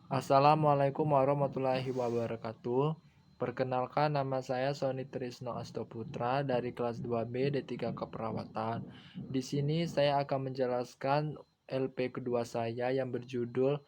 Assalamualaikum warahmatullahi wabarakatuh. Perkenalkan, nama saya Sony Trisno Astoputra dari kelas 2B D3 Keperawatan. Di sini saya akan menjelaskan LP kedua saya yang berjudul.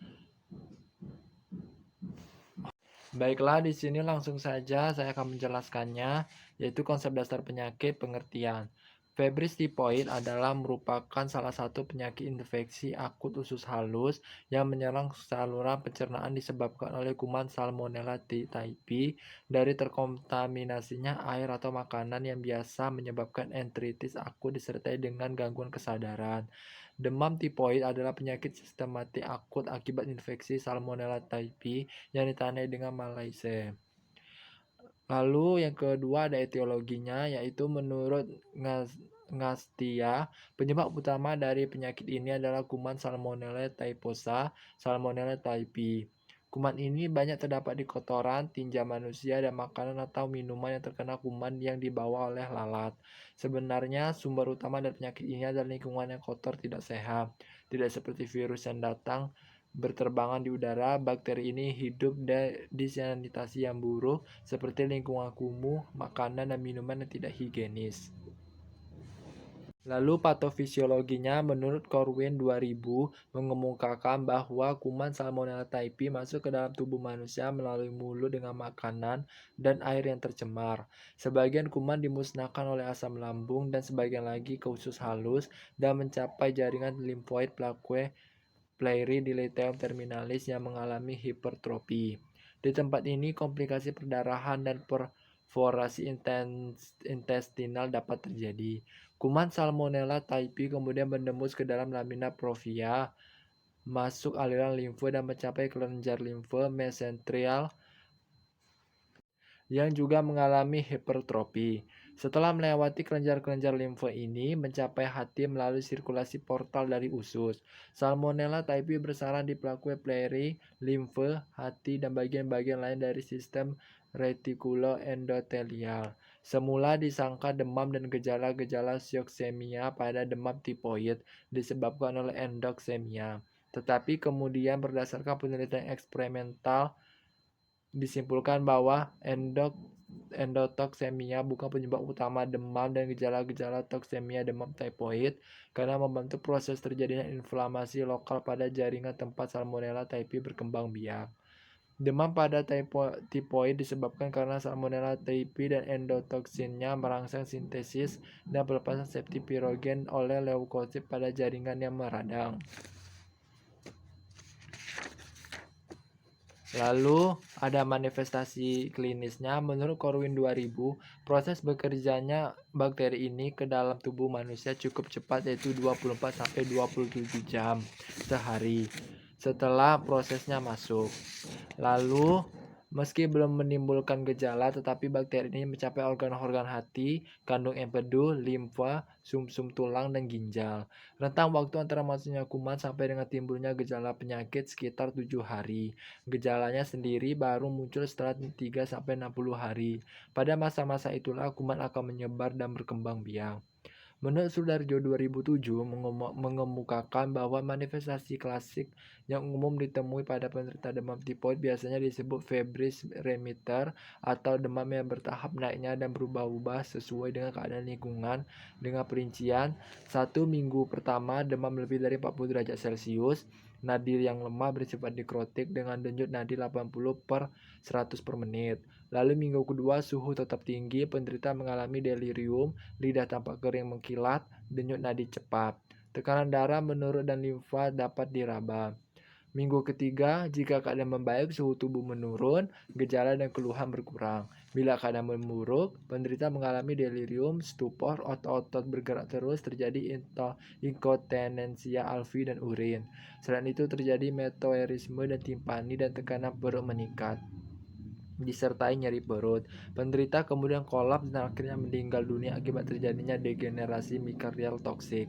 Baiklah, di sini langsung saja saya akan menjelaskannya, yaitu konsep dasar penyakit pengertian. Febris tipoid adalah merupakan salah satu penyakit infeksi akut usus halus yang menyerang saluran pencernaan disebabkan oleh kuman Salmonella typhi dari terkontaminasinya air atau makanan yang biasa menyebabkan enteritis akut disertai dengan gangguan kesadaran. Demam tipoid adalah penyakit sistematik akut akibat infeksi Salmonella typhi yang ditandai dengan malaise. Lalu yang kedua ada etiologinya, yaitu menurut Ngastia, penyebab utama dari penyakit ini adalah kuman Salmonella typhosa, Salmonella typhi. Kuman ini banyak terdapat di kotoran, tinja manusia, dan makanan atau minuman yang terkena kuman yang dibawa oleh lalat. Sebenarnya sumber utama dari penyakit ini adalah lingkungan yang kotor tidak sehat, tidak seperti virus yang datang berterbangan di udara. Bakteri ini hidup di sanitasi yang buruk, seperti lingkungan kumuh, makanan dan minuman yang tidak higienis. Lalu patofisiologinya, menurut Corwin 2000 mengemukakan bahwa kuman Salmonella typhi masuk ke dalam tubuh manusia melalui mulut dengan makanan dan air yang tercemar. Sebagian kuman dimusnahkan oleh asam lambung dan sebagian lagi ke usus halus dan mencapai jaringan limfoid plaque Pleuridilithium terminalis yang mengalami hipertrofi. Di tempat ini, komplikasi perdarahan dan perforasi intestinal dapat terjadi. Kuman Salmonella typhi kemudian menembus ke dalam lamina propria, masuk aliran limfe dan mencapai kelenjar limfe mesenterial yang juga mengalami hipertrofi. Setelah melewati kelenjar-kelenjar limfe ini, mencapai hati melalui sirkulasi portal dari usus. Salmonella typhi bersarang di plaque pleuri, limfe, hati, dan bagian-bagian lain dari sistem retikuloendotelial. Semula disangka demam dan gejala-gejala syoksemia pada demam tipoid disebabkan oleh endoksemia. Tetapi kemudian berdasarkan penelitian eksperimental disimpulkan bahwa endotoksemia bukan penyebab utama demam dan gejala-gejala toksemia demam tipoid karena membantu proses terjadinya inflamasi lokal pada jaringan tempat Salmonella typhi berkembang biak. Demam pada tipoid disebabkan karena Salmonella typhi dan endotoksinnya merangsang sintesis dan pelepasan septipirogen oleh leukosit pada jaringan yang meradang. Lalu ada manifestasi klinisnya. Menurut Corwin 2000, proses bekerjanya bakteri ini ke dalam tubuh manusia cukup cepat, yaitu 24-27 jam sehari setelah prosesnya masuk. Lalu meski belum menimbulkan gejala, tetapi bakteri ini mencapai organ-organ hati, kandung empedu, limfa, sumsum tulang, dan ginjal. Rentang waktu antara masuknya kuman sampai dengan timbulnya gejala penyakit sekitar 7 hari. Gejalanya sendiri baru muncul setelah 3-60 hari. Pada masa-masa itulah kuman akan menyebar dan berkembang biak. Menurut Sudarjo 2007 mengemukakan bahwa manifestasi klasik yang umum ditemui pada penderita demam tipoid biasanya disebut febris remitter atau demam yang bertahap naiknya dan berubah-ubah sesuai dengan keadaan lingkungan, dengan perincian 1 minggu pertama demam lebih dari 40 derajat Celcius, nadi yang lemah bersifat dikrotik dengan denyut nadi 80/100 per menit. Lalu minggu kedua suhu tetap tinggi, penderita mengalami delirium, lidah tampak kering mengkilat, denyut nadi cepat. Tekanan darah menurun dan limfa dapat diraba. Minggu ketiga, jika keadaan membaik, suhu tubuh menurun, gejala dan keluhan berkurang. Bila keadaan memburuk, penderita mengalami delirium, stupor, otot-otot bergerak terus, terjadi inkontinensia alfi dan urin. Selain itu terjadi metoerisme dan timpani dan tekanan perut meningkat disertai nyeri perut. Penderita kemudian kolaps dan akhirnya meninggal dunia akibat terjadinya degenerasi miokardial toksik.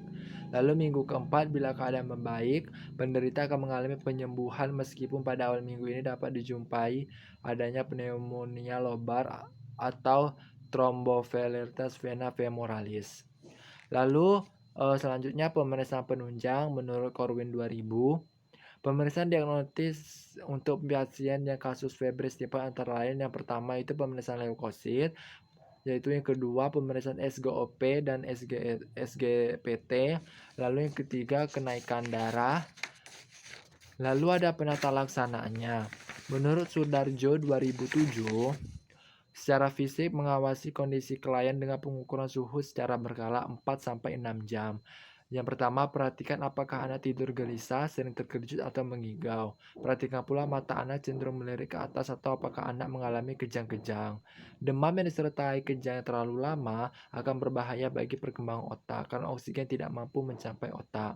Lalu minggu keempat, bila keadaan membaik, penderita akan mengalami penyembuhan meskipun pada awal minggu ini dapat dijumpai adanya pneumonia lobar atau thrombophlebitis vena femoralis. Lalu selanjutnya pemeriksaan penunjang menurut Corwin 2000. Pemeriksaan diagnostis untuk pasien yang kasus Febres tipe antara lain yang pertama itu pemeriksaan leukosit, yaitu yang kedua pemeriksaan SGOP dan SGPT, lalu yang ketiga kenaikan darah, lalu ada penata laksanaannya. Menurut Sudarjo 2007, secara fisik mengawasi kondisi klien dengan pengukuran suhu secara berkala 4-6 jam. Yang pertama, perhatikan apakah anak tidur gelisah, sering terkejut atau mengigau. Perhatikan pula mata anak cenderung melirik ke atas atau apakah anak mengalami kejang-kejang. Demam yang disertai kejang yang terlalu lama akan berbahaya bagi perkembangan otak karena oksigen tidak mampu mencapai otak.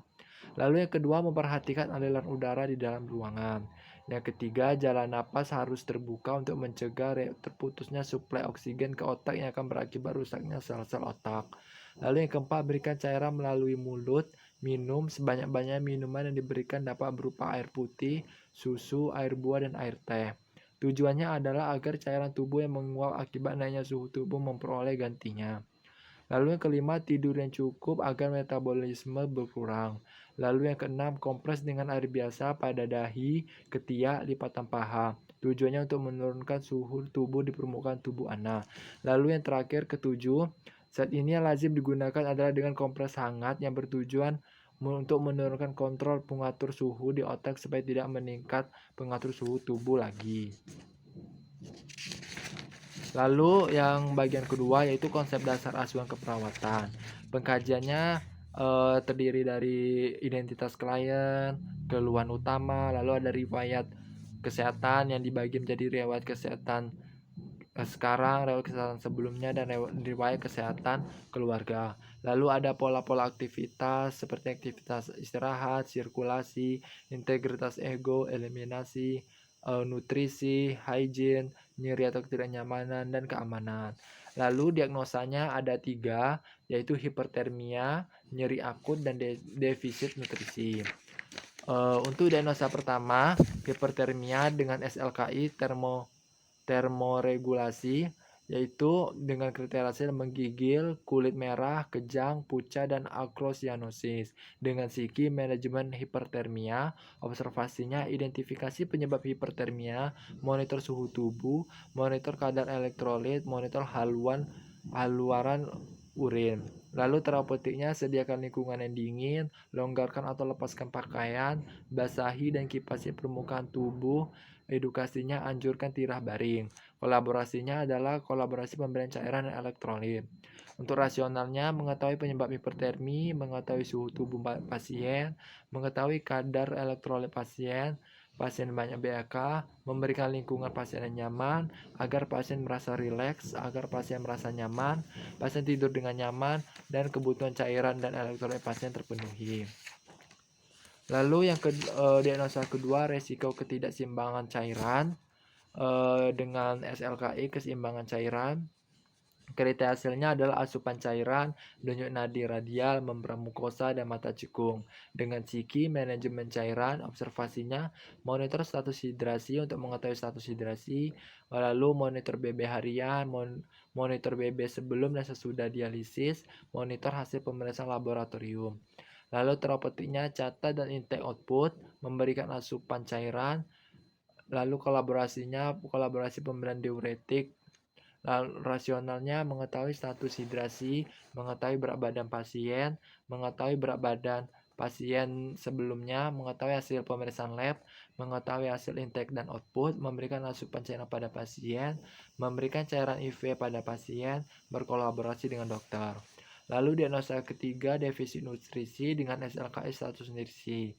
Lalu yang kedua, memperhatikan aliran udara di dalam ruangan. Yang ketiga, jalan napas harus terbuka untuk mencegah terputusnya suplai oksigen ke otak yang akan berakibat rusaknya sel-sel otak. Lalu yang keempat, berikan cairan melalui mulut. Minum sebanyak-banyaknya minuman yang diberikan dapat berupa air putih, susu, air buah, dan air teh. Tujuannya adalah agar cairan tubuh yang menguap akibat naiknya suhu tubuh memperoleh gantinya. Lalu yang kelima, tidur yang cukup agar metabolisme berkurang. Lalu yang keenam, kompres dengan air biasa pada dahi, ketiak, lipatan paha. Tujuannya untuk menurunkan suhu tubuh di permukaan tubuh anak. Lalu yang terakhir, ketujuh, saat ini yang lazim digunakan adalah dengan kompres hangat yang bertujuan untuk menurunkan kontrol pengatur suhu di otak supaya tidak meningkat pengatur suhu tubuh lagi. Lalu yang bagian kedua yaitu konsep dasar asuhan keperawatan. Pengkajiannya terdiri dari identitas klien, keluhan utama, lalu ada riwayat kesehatan yang dibagi menjadi riwayat kesehatan sekarang, riwayat kesehatan sebelumnya, dan riwayat kesehatan keluarga. Lalu ada pola-pola aktivitas seperti aktivitas istirahat, sirkulasi, integritas ego, eliminasi, nutrisi, hygiene, nyeri atau ketidaknyamanan, dan keamanan. Lalu diagnosanya ada 3, yaitu hipertermia, nyeri akut, dan defisit nutrisi. Untuk diagnosa pertama, hipertermia dengan SLKI termoregulasi, yaitu dengan kriteria menggigil, kulit merah, kejang, pucat, dan akrosianosis. Dengan psiki, manajemen hipertermia, observasinya, identifikasi penyebab hipertermia, monitor suhu tubuh, monitor kadar elektrolit, monitor haluaran urin. Lalu terapeutiknya, sediakan lingkungan yang dingin, longgarkan atau lepaskan pakaian, basahi dan kipasi permukaan tubuh. Edukasinya, anjurkan tirah baring. Kolaborasinya adalah kolaborasi pemberian cairan dan elektrolit. Untuk rasionalnya, mengetahui penyebab hipertermi, mengetahui suhu tubuh pasien, mengetahui kadar elektrolit pasien banyak BAK, memberikan lingkungan pasien yang nyaman, agar pasien merasa rileks, agar pasien merasa nyaman, pasien tidur dengan nyaman, dan kebutuhan cairan dan elektrolit pasien terpenuhi. Lalu yang diagnosa kedua, resiko ketidakseimbangan cairan dengan SLKI, keseimbangan cairan. Kriteria hasilnya adalah asupan cairan, denyut nadi radial, membran mukosa, dan mata cekung. Dengan psiki, manajemen cairan, observasinya, monitor status hidrasi untuk mengetahui status hidrasi, lalu monitor BB harian, monitor BB sebelum dan sesudah dialisis, monitor hasil pemeriksaan laboratorium. Lalu terapeutiknya, catat dan intake output, memberikan asupan cairan, lalu kolaborasi pemberian diuretik. Lalu rasionalnya, mengetahui status hidrasi, mengetahui berat badan pasien, mengetahui berat badan pasien sebelumnya, mengetahui hasil pemeriksaan lab, mengetahui hasil intake dan output, memberikan asupan cairan pada pasien, memberikan cairan IV pada pasien, berkolaborasi dengan dokter. Lalu diagnosa ketiga, defisit nutrisi dengan SLKI status nutrisi.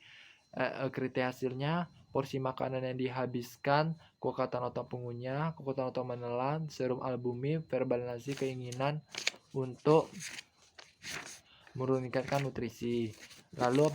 Kriteria hasilnya, porsi makanan yang dihabiskan, kekuatan otot pengunyah, kekuatan otot menelan, serum albumin, verbalisasi keinginan untuk meningkatkan nutrisi. Lalu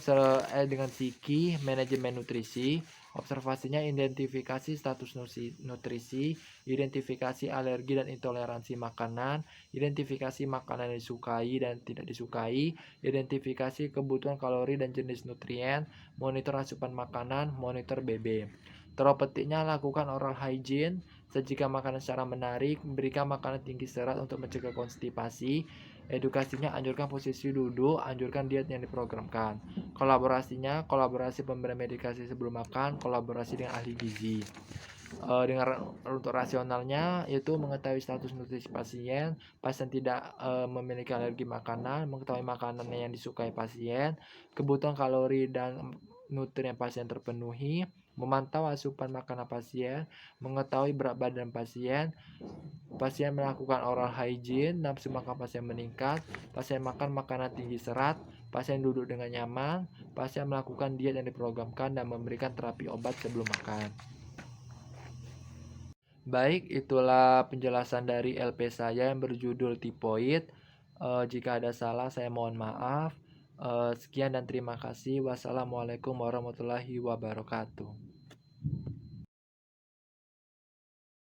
dengan psiki, manajemen nutrisi, observasinya identifikasi status nutrisi, identifikasi alergi dan intoleransi makanan, identifikasi makanan yang disukai dan tidak disukai, identifikasi kebutuhan kalori dan jenis nutrien, monitor asupan makanan, monitor BB. Terapeutiknya, lakukan oral hygiene, sajikan makanan secara menarik, berikan makanan tinggi serat untuk mencegah konstipasi, Edukasinya anjurkan posisi duduk, anjurkan diet yang diprogramkan. Kolaborasinya, kolaborasi pemberian medikasi sebelum makan, kolaborasi dengan ahli gizi. Dengan untuk rasionalnya yaitu mengetahui status nutrisi pasien, pasien tidak memiliki alergi makanan, mengetahui makanan yang disukai pasien, kebutuhan kalori dan nutrien pasien terpenuhi, memantau asupan makanan pasien, mengetahui berat badan pasien, pasien melakukan oral hygiene, nafsu makan pasien meningkat, pasien makan makanan tinggi serat, pasien duduk dengan nyaman, pasien melakukan diet yang diprogramkan dan memberikan terapi obat sebelum makan. Baik, itulah penjelasan dari LP saya yang berjudul tipoid. Jika ada salah, saya mohon maaf. Sekian dan terima kasih. Wassalamualaikum warahmatullahi wabarakatuh.